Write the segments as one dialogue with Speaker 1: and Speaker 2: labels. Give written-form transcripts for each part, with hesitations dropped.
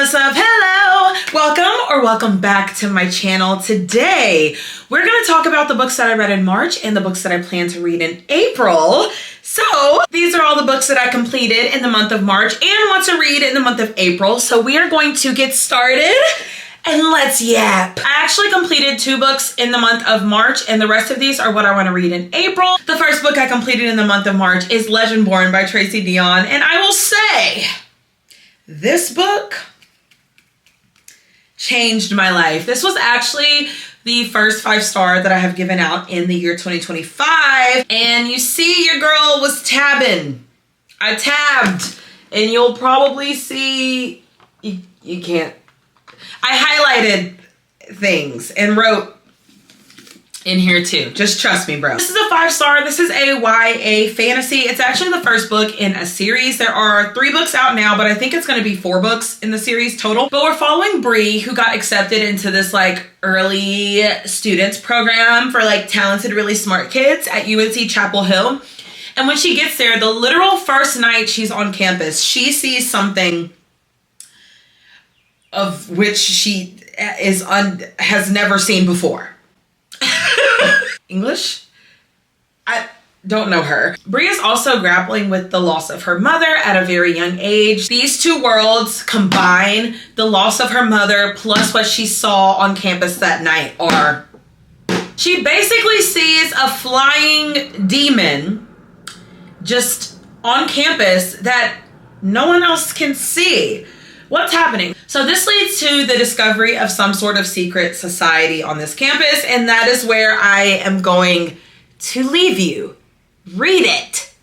Speaker 1: what's up? Hello! Welcome back to my channel. Today, we're gonna talk about the books that I read in March and the books that I plan to read in April. So, these are all the books that I completed in the month of March and want to read in the month of April. So we are going to get started and let's yap. I actually completed 2 books in the month of March and the rest of these are what I want to read in April. The first book I completed in the month of March is Legendborn by Tracy Deonn, and I will say, this book changed my life. This was actually the first 5-star that I have given out in the year 2025. And you see, your girl was tabbing. I tabbed. And you'll probably see, you can't. I highlighted things and wrote in here too. Just trust me, bro. This is a 5-star. This is a YA fantasy. It's actually the first book in a series. There are 3 books out now, but I think it's going to be 4 books in the series total. But we're following Bree, who got accepted into this like early students program for like talented, really smart kids at UNC Chapel Hill. And when she gets there, the literal first night she's on campus, she sees something of which she has never seen before. English? I don't know her. Bree is also grappling with the loss of her mother at a very young age. These 2 worlds combine, the loss of her mother plus what she saw on campus that night are, she basically sees a flying demon just on campus that no one else can see. What's happening? So this leads to the discovery of some sort of secret society on this campus, and that is where I am going to leave you. Read it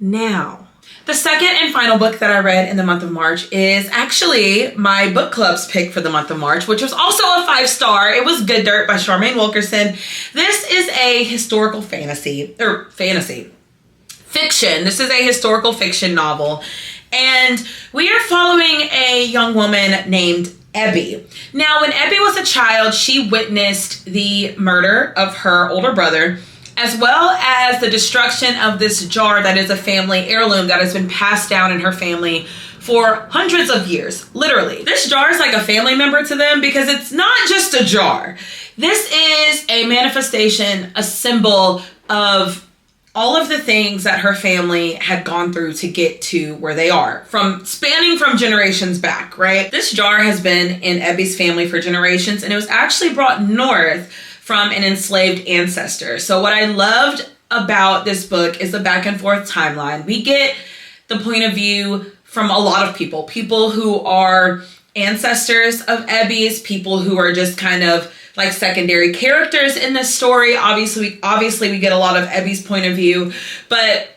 Speaker 1: now. The second and final book that I read in the month of March is actually my book club's pick for the month of March, which was also a 5-star. It was Good Dirt by Charmaine Wilkerson. This is a historical fiction. This is a historical fiction novel. And we are following a young woman named Ebby. Now, when Ebby was a child, she witnessed the murder of her older brother, as well as the destruction of this jar that is a family heirloom that has been passed down in her family for hundreds of years, literally. This jar is like a family member to them because it's not just a jar. This is a manifestation, a symbol of all of the things that her family had gone through to get to where they are, spanning from generations back, right? This jar has been in Ebby's family for generations, and it was actually brought north from an enslaved ancestor. So what I loved about this book is the back and forth timeline. We get the point of view from a lot of people who are ancestors of Ebby's, people who are just kind of like secondary characters in this story. Obviously we get a lot of Ebby's point of view, but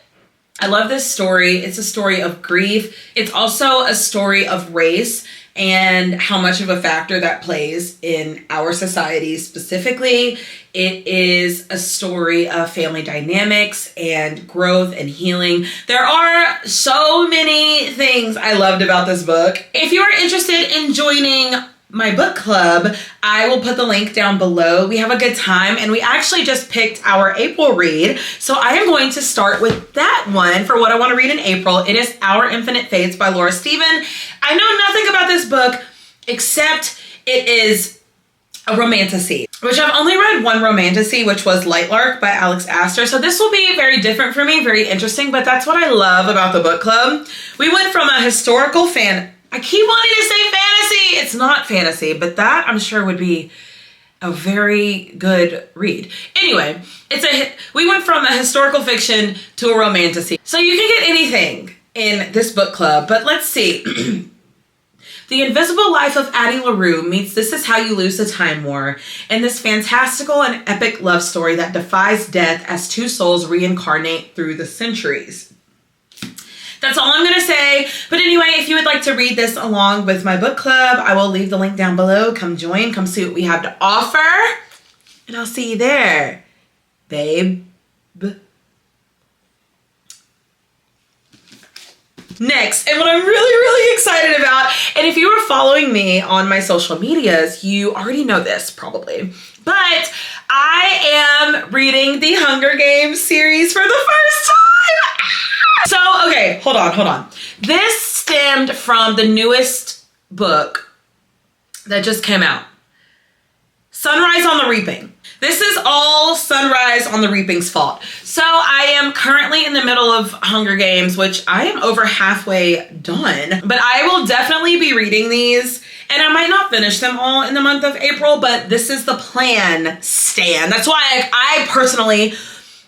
Speaker 1: I love this story. It's a story of grief. It's also a story of race and how much of a factor that plays in our society specifically. It is a story of family dynamics and growth and healing. There are so many things I loved about this book. If you are interested in joining my book club, I will put the link down below. We have a good time, and we actually just picked our April read. So I am going to start with that one for what I want to read in April. It is Our Infinite Fates by Laura Stephen. I know nothing about this book except it is a romantasy, which I've only read one romantasy, which was Lightlark by Alex Astor. So this will be very different for me, very interesting, but that's what I love about the book club. We went from a historical I keep wanting to say fantasy. It's not fantasy, but that I'm sure would be a very good read. Anyway, we went from a historical fiction to a romantasy. So you can get anything in this book club, but let's see. The Invisible Life of Addie LaRue meets This Is How You Lose the Time War in this fantastical and epic love story that defies death as 2 souls reincarnate through the centuries. That's all I'm gonna say. But anyway, if you would like to read this along with my book club, I will leave the link down below. Come join, come see what we have to offer. And I'll see you there, babe. Next, and what I'm really excited about, and if you are following me on my social medias, you already know this probably, but I am reading the Hunger Games series for the first time. So, okay, hold on. This stemmed from the newest book that just came out. Sunrise on the Reaping. This is all Sunrise on the Reaping's fault. So I am currently in the middle of Hunger Games, which I am over halfway done. But I will definitely be reading these, and I might not finish them all in the month of April, but this is the plan, Stan. That's why I personally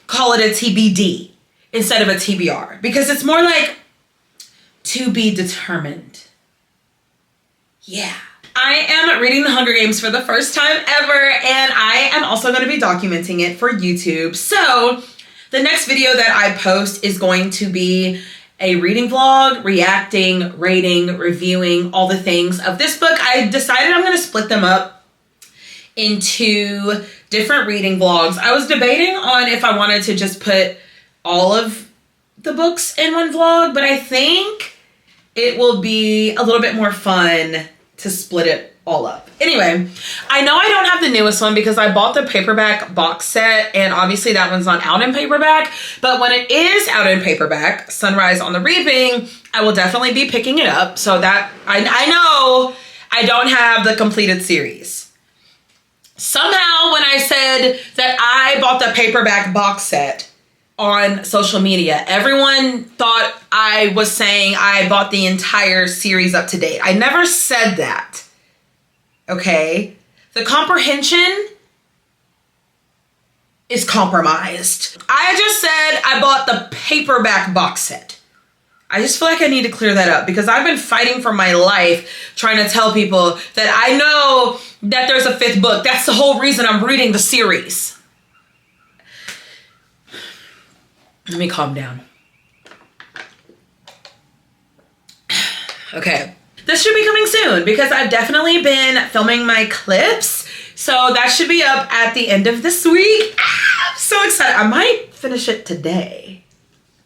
Speaker 1: call it a TBD instead of a TBR, because it's more like to be determined. Yeah. I am reading The Hunger Games for the first time ever, and I am also going to be documenting it for YouTube. So the next video that I post is going to be a reading vlog, reacting, rating, reviewing, all the things of this book. I decided I'm going to split them up into different reading vlogs. I was debating on if I wanted to just put all of the books in one vlog, but I think it will be a little bit more fun to split it all up. Anyway, I know I don't have the newest one because I bought the paperback box set, and obviously that one's not out in paperback, but when it is out in paperback, Sunrise on the Reaping, I will definitely be picking it up. So that I know I don't have the completed series. Somehow when I said that I bought the paperback box set on social media, everyone thought I was saying I bought the entire series up to date. I never said that. Okay? The comprehension is compromised. I just said I bought the paperback box set. I just feel like I need to clear that up because I've been fighting for my life trying to tell people that I know that there's a 5th book. That's the whole reason I'm reading the series. Let me calm down. Okay. This should be coming soon because I've definitely been filming my clips. So that should be up at the end of this week. I'm so excited. I might finish it today,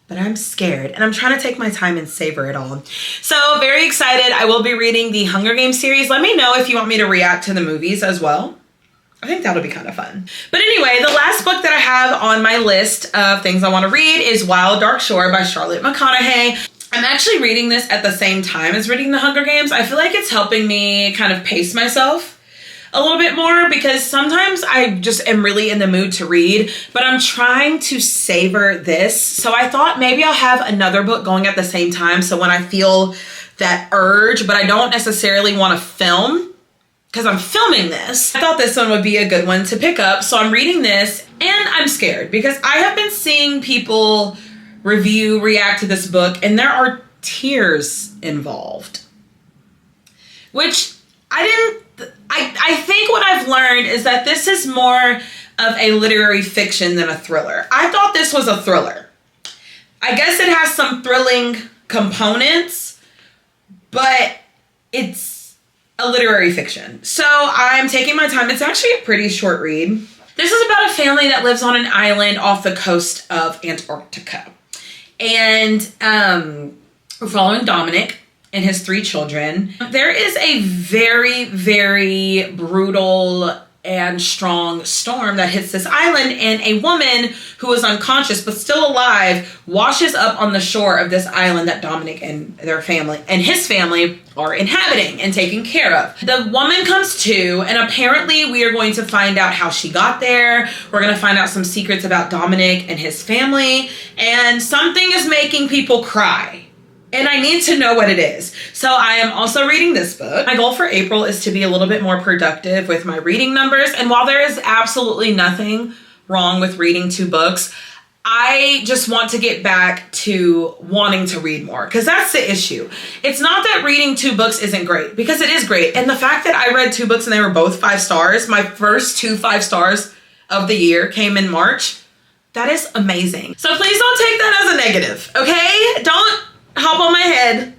Speaker 1: but I'm scared and I'm trying to take my time and savor it all. So very excited. I will be reading the Hunger Games series. Let me know if you want me to react to the movies as well. I think that'll be kind of fun. But anyway, the last book that I have on my list of things I want to read is Wild Dark Shore by Charlotte McConaughey. I'm actually reading this at the same time as reading The Hunger Games. I feel like it's helping me kind of pace myself a little bit more because sometimes I just am really in the mood to read, but I'm trying to savor this. So I thought maybe I'll have another book going at the same time. So when I feel that urge, but I don't necessarily want to film, because I'm filming this, I thought this one would be a good one to pick up. So I'm reading this and I'm scared because I have been seeing people react to this book and there are tears involved. Which I think what I've learned is that this is more of a literary fiction than a thriller. I thought this was a thriller. I guess it has some thrilling components, but it's a literary fiction. So I'm taking my time. It's actually a pretty short read. This is about a family that lives on an island off the coast of Antarctica. And we're following Dominic and his 3 children. There is a very, very brutal and strong storm that hits this island, and a woman who is unconscious but still alive washes up on the shore of this island that Dominic and their family and his family are inhabiting and taking care of. The woman comes to, and apparently we are going to find out how she got there. We're going to find out some secrets about Dominic and his family, and something is making people cry. And I need to know what it is. So I am also reading this book. My goal for April is to be a little bit more productive with my reading numbers. And while there is absolutely nothing wrong with reading 2 books, I just want to get back to wanting to read more, because that's the issue. It's not that reading 2 books isn't great, because it is great. And the fact that I read 2 books and they were both 5 stars, my first 2 5 stars of the year came in March. That is amazing. So please don't take that as a negative, okay? Don't hop on my head,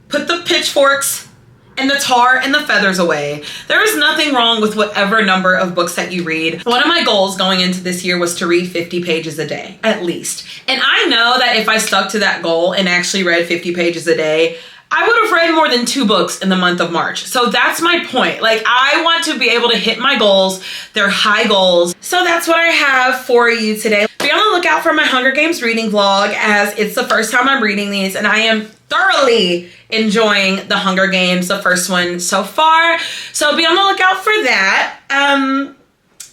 Speaker 1: put the pitchforks and the tar and the feathers away. There is nothing wrong with whatever number of books that you read. One of my goals going into this year was to read 50 pages a day, at least. And I know that if I stuck to that goal and actually read 50 pages a day, I would have read more than 2 books in the month of March. So that's my point. Like, I want to be able to hit my goals. They're high goals. So that's what I have for you today. Be on the lookout for my Hunger Games reading vlog, as it's the first time I'm reading these and I am thoroughly enjoying the Hunger Games, the first one so far. So be on the lookout for that.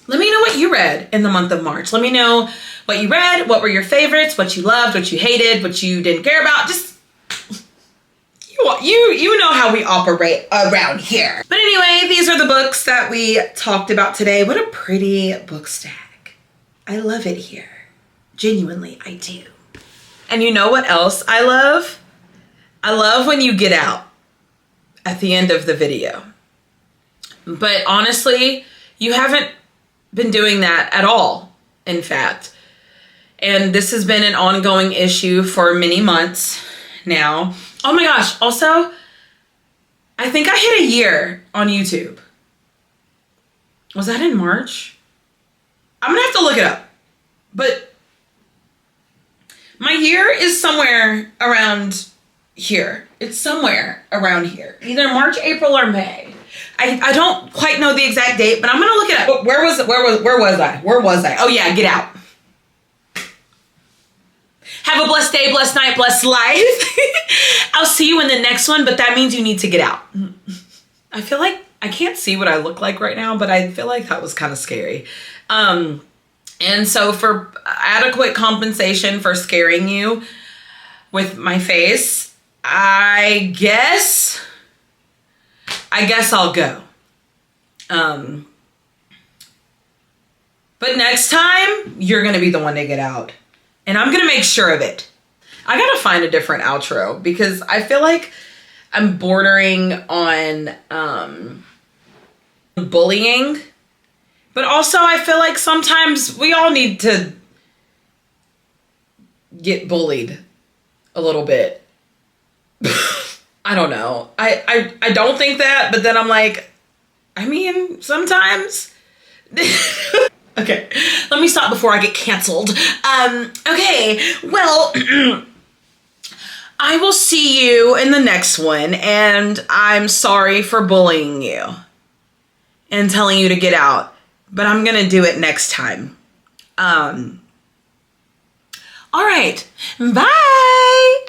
Speaker 1: Let me know what you read in the month of March. Let me know what you read, what were your favorites, what you loved, what you hated, what you didn't care about. Just, you know how we operate around here. But anyway, these are the books that we talked about today. What a pretty book stack. I love it here. Genuinely, I do. And you know what else I love? I love when you get out at the end of the video. But honestly, you haven't been doing that at all, in fact. And this has been an ongoing issue for many months now. Oh my gosh, also, I think I hit a year on YouTube. Was that in March? I'm gonna have to look it up. But my year is somewhere around here. It's somewhere around here. Either March, April, or May. I don't quite know the exact date, but I'm gonna look it up. Where was I? Oh yeah, get out. Have a blessed day, blessed night, blessed life. I'll see you in the next one, but that means you need to get out. I feel like I can't see what I look like right now, but I feel like that was kind of scary. And so for adequate compensation for scaring you with my face, I guess I'll go. But next time, you're going to be the one to get out. And I'm going to make sure of it. I got to find a different outro because I feel like I'm bordering on bullying. But also I feel like sometimes we all need to get bullied a little bit. I don't know. I don't think that, but then I'm like, I mean, sometimes. Okay, let me stop before I get canceled. Okay, well, I will see you in the next one, and I'm sorry for bullying you and telling you to get out, but I'm gonna do it next time. All right, bye.